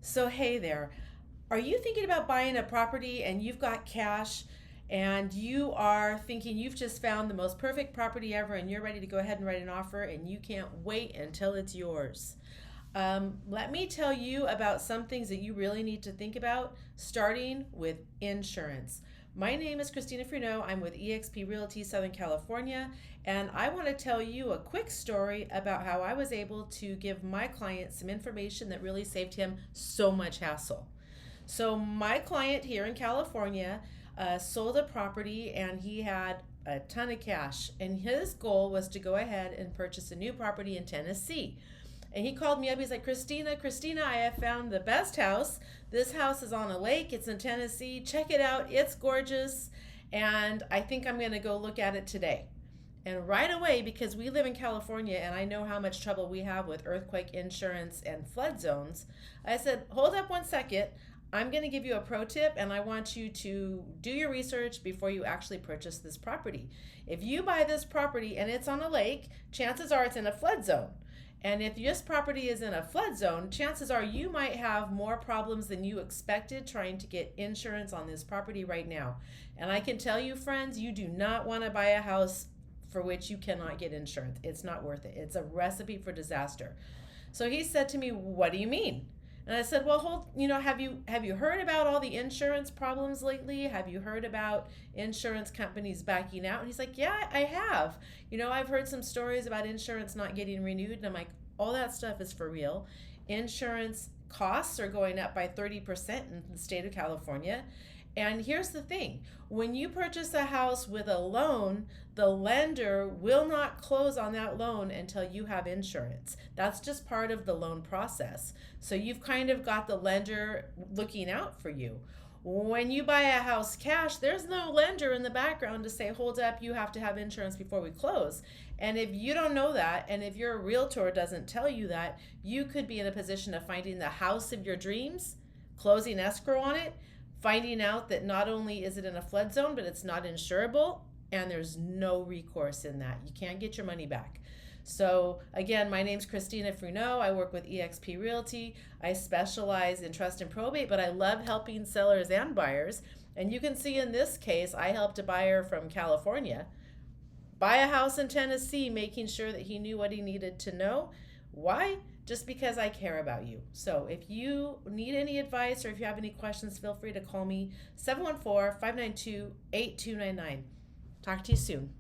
So, hey there. Are you thinking about buying a property and you've got cash and you are thinking you've just found the most perfect property ever and you're ready to go ahead and write an offer and you can't wait until it's yours? Let me tell you about some things that you really need to think about, starting with insurance. My name is Kristina Fruneaux. I'm with eXp Realty Southern California, and I want to tell you a quick story about how I was able to give my client some information that really saved him so much hassle. So, my client here in California sold a property and he had a ton of cash, and his goal was to go ahead and purchase a new property in Tennessee. And he called me up. He's like, Christina, I have found the best house. This house is on a lake. It's in Tennessee. Check it out. It's gorgeous. And I think I'm going to go look at it today. And right away, because we live in California and I know how much trouble we have with earthquake insurance and flood zones, I said, hold up one second. I'm going to give you a pro tip and I want you to do your research before you actually purchase this property. If you buy this property and it's on a lake, chances are it's in a flood zone. And if this property is in a flood zone, chances are you might have more problems than you expected trying to get insurance on this property right now. And I can tell you, friends, you do not want to buy a house for which you cannot get insurance. It's not worth it. It's a recipe for disaster. So he said to me, "What do you mean?" And I said, "Well, have you heard about all the insurance problems lately? Have you heard about insurance companies backing out?" And he's like, "Yeah, I have. I've heard some stories about insurance not getting renewed." And I'm like, "All that stuff is for real. Insurance costs are going up by 30% in the state of California. And here's the thing, when you purchase a house with a loan, the lender will not close on that loan until you have insurance. That's just part of the loan process. So you've kind of got the lender looking out for you. When you buy a house cash, there's no lender in the background to say, hold up, you have to have insurance before we close. And if you don't know that, and if your realtor doesn't tell you that, you could be in a position of finding the house of your dreams, closing escrow on it, finding out that not only is it in a flood zone, but it's not insurable, and there's no recourse in that. You can't get your money back. So again, my name's Kristina Fruneaux. I work with eXp Realty. I specialize in trust and probate, but I love helping sellers and buyers. And you can see in this case, I helped a buyer from California buy a house in Tennessee, making sure that he knew what he needed to know. Why? Just because I care about you. So if you need any advice or if you have any questions, feel free to call me 714-592-8299. Talk to you soon.